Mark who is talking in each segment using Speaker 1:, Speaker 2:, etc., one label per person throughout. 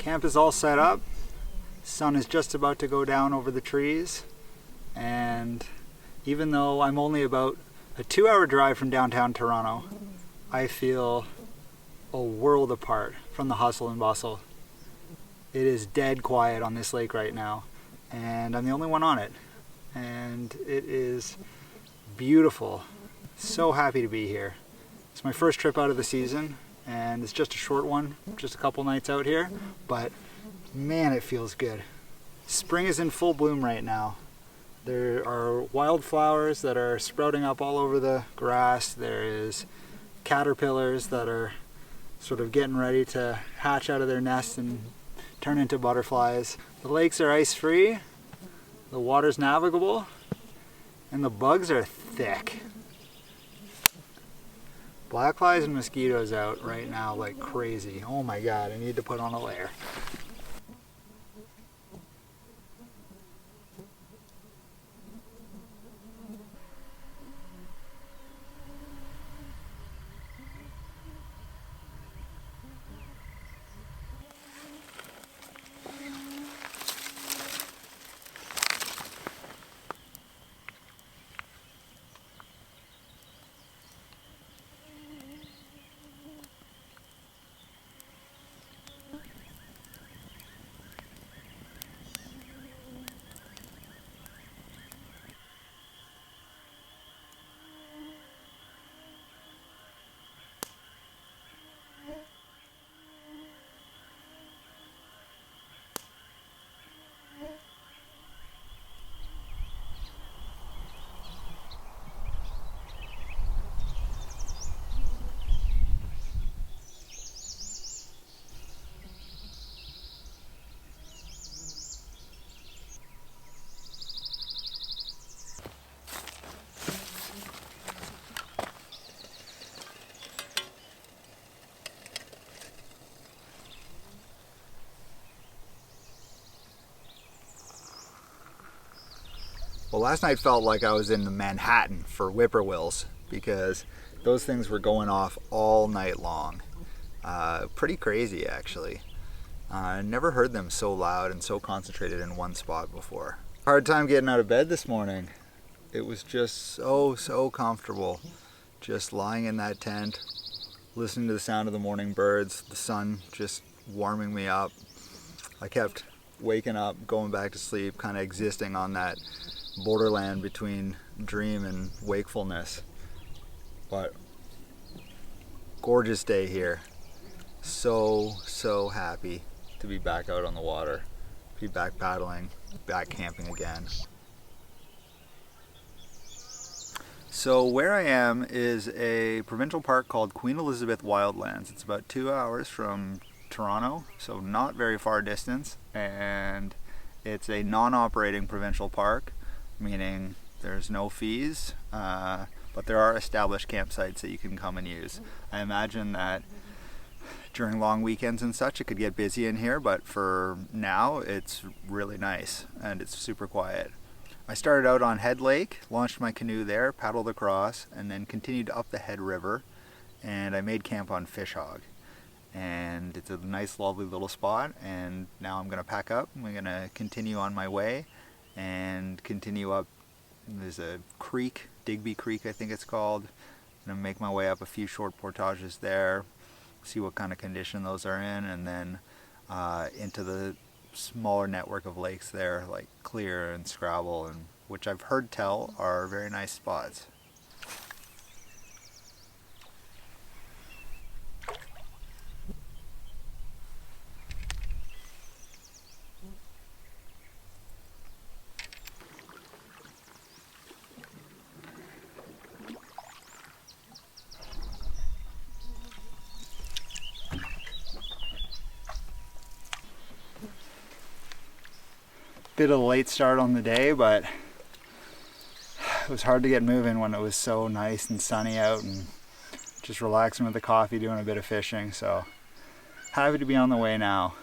Speaker 1: Camp is all set up. Sun is just about to go down over the trees, and even though I'm only about a 2-hour drive from downtown Toronto, I feel a world apart from the hustle and bustle. It is dead quiet on this lake right now, and I'm the only one on it, and it is beautiful. So happy to be here. It's my first trip out of the season, and it's just a short one, just a couple nights out here, but man, it feels good. Spring is in full bloom right now. There are wildflowers that are sprouting up all over the grass. There is caterpillars that are sort of getting ready to hatch out of their nests and turn into butterflies. The lakes are ice-free, the water's navigable, and the bugs are thick. Black flies and mosquitoes out right now like crazy. Oh my god, I need to put on a layer. Well, last night felt like I was in Manhattan for whippoorwills because those things were going off all night long. Pretty crazy, actually. I never heard them so loud and so concentrated in one spot before. Hard time getting out of bed this morning. It was just so comfortable. Just lying in that tent, listening to the sound of the morning birds, the sun just warming me up. I kept waking up, going back to sleep, kind of existing on that borderland between dream and wakefulness. But gorgeous day here. So happy to be back out on the water, be back paddling, back camping again. So where I am is a provincial park called Queen Elizabeth Wildlands. It's about 2 hours from Toronto, so not very far distance, and it's a non-operating provincial park, meaning there's no fees, but there are established campsites that you can come and use. I imagine that during long weekends and such it could get busy in here, but for now it's really nice and it's super quiet. I started out on Head Lake, launched my canoe there, paddled across, and then continued up the Head River, and I made camp on Fish Hog. And it's a nice, lovely little spot, and now I'm going to pack up. I'm going to continue on my way and continue up. There's a creek, Digby Creek I think it's called. I'm going to make my way up a few short portages there, see what kind of condition those are in, and then into the smaller network of lakes there, like Clear and Scrabble, and which I've heard tell are very nice spots. Bit of a late start on the day, but it was hard to get moving when it was so nice and sunny out and just relaxing with the coffee, doing a bit of fishing. So happy to be on the way now.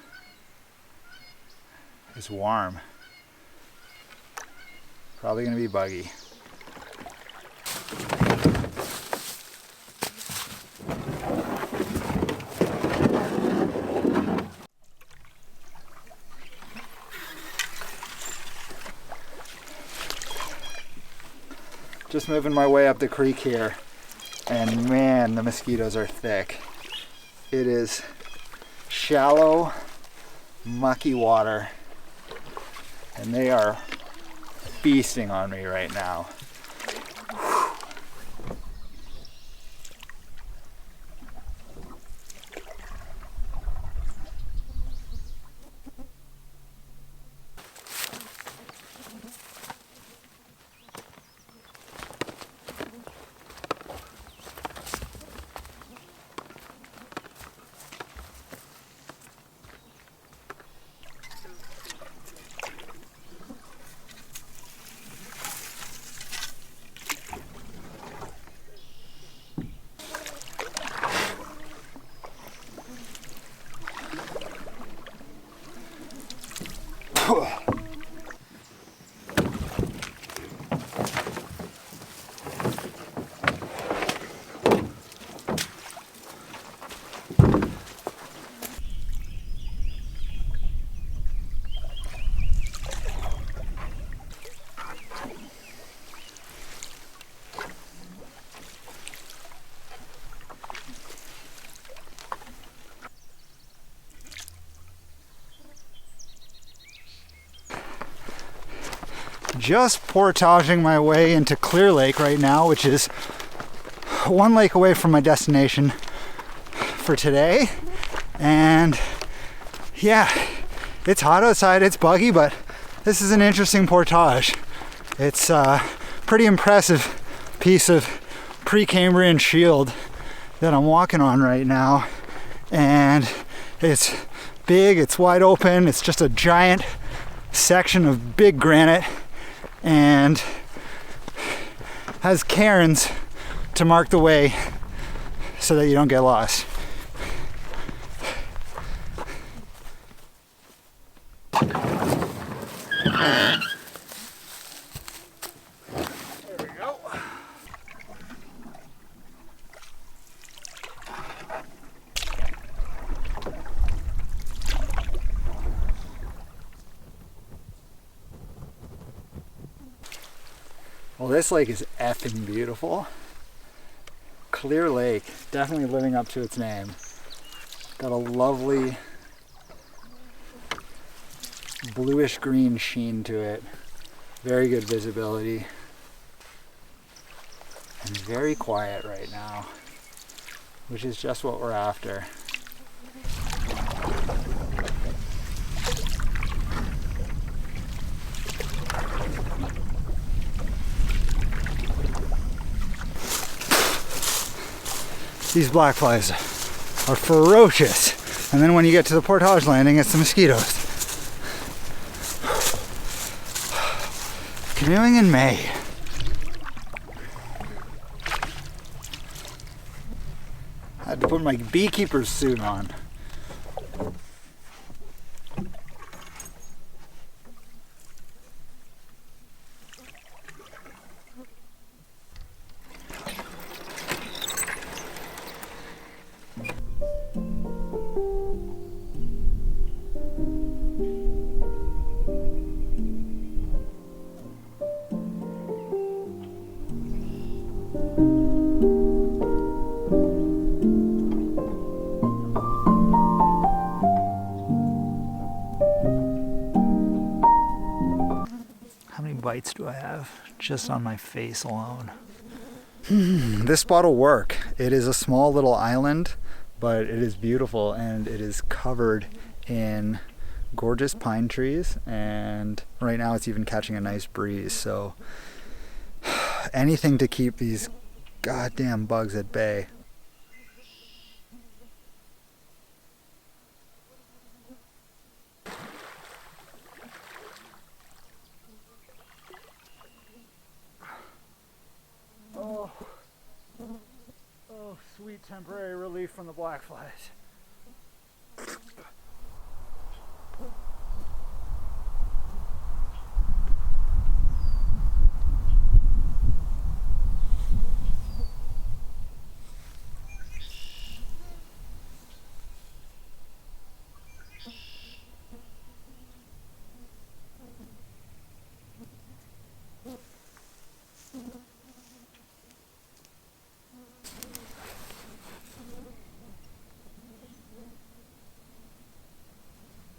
Speaker 1: It's warm. Probably gonna be buggy. Just moving my way up the creek here, and man, the mosquitoes are thick. It is shallow, mucky water, and they are feasting on me right now. Just portaging my way into Clear Lake right now, which is one lake away from my destination for today. And yeah, it's hot outside, it's buggy, but this is an interesting portage. It's a pretty impressive piece of Precambrian shield that I'm walking on right now. And it's big, it's wide open, it's just a giant section of big granite, and has cairns to mark the way so that you don't get lost. Well, this lake is effing beautiful. Clear Lake, definitely living up to its name. Got a lovely bluish green sheen to it. Very good visibility. And very quiet right now, which is just what we're after. These black flies are ferocious. And then when you get to the portage landing, it's the mosquitoes. Canoeing in May. I had to put my beekeeper's suit on. How many bites do I have just on my face alone? This spot will work. It is a small little island, but it is beautiful, and it is covered in gorgeous pine trees, and right now it's even catching a nice breeze, so anything to keep these goddamn bugs at bay. Oh, sweet temporary relief from the black flies.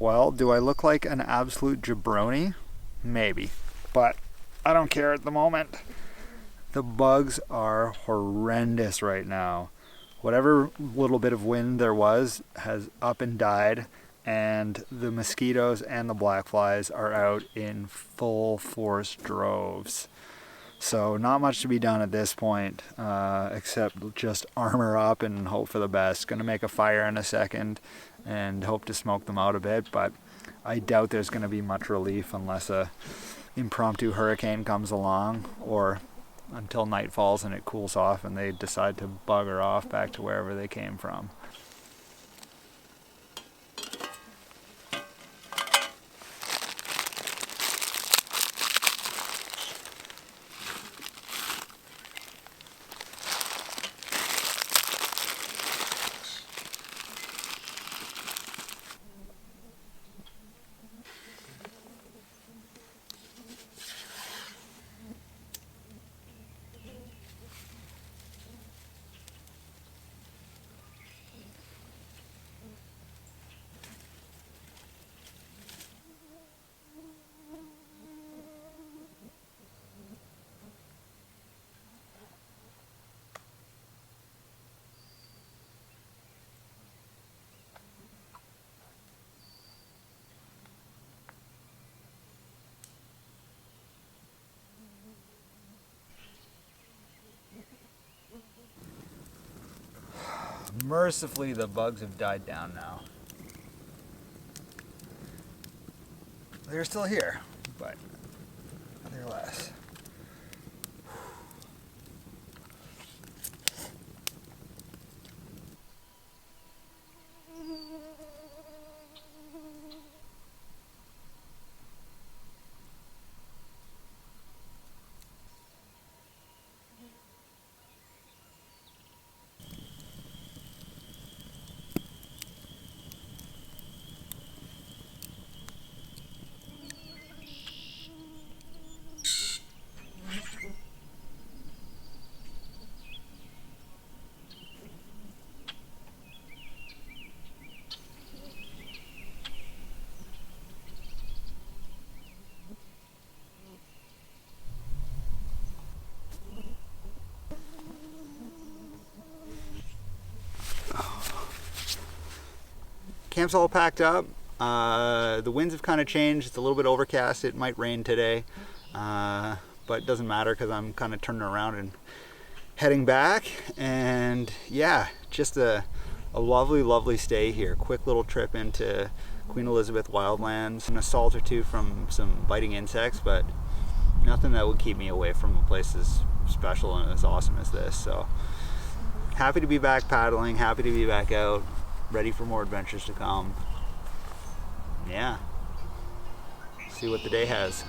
Speaker 1: Well, do I look like an absolute jabroni? Maybe, but I don't care at the moment. The bugs are horrendous right now. Whatever little bit of wind there was has up and died, and the mosquitoes and the black flies are out in full force droves. So not much to be done at this point, except just armor up and hope for the best. Gonna make a fire in a second and hope to smoke them out a bit, but I doubt there's gonna be much relief unless a impromptu hurricane comes along, or until night falls and it cools off and they decide to bugger off back to wherever they came from. Mercifully, the bugs have died down now. They're still here, but they're less. Camp's all packed up. The winds have kind of changed. It's a little bit overcast. It might rain today, but it doesn't matter because I'm kind of turning around and heading back. And yeah, just a lovely, lovely stay here. Quick little trip into Queen Elizabeth Wildlands. An assault or two from some biting insects, but nothing that would keep me away from a place as special and as awesome as this. So happy to be back paddling, happy to be back out, ready for more adventures to come. Yeah, see what the day has.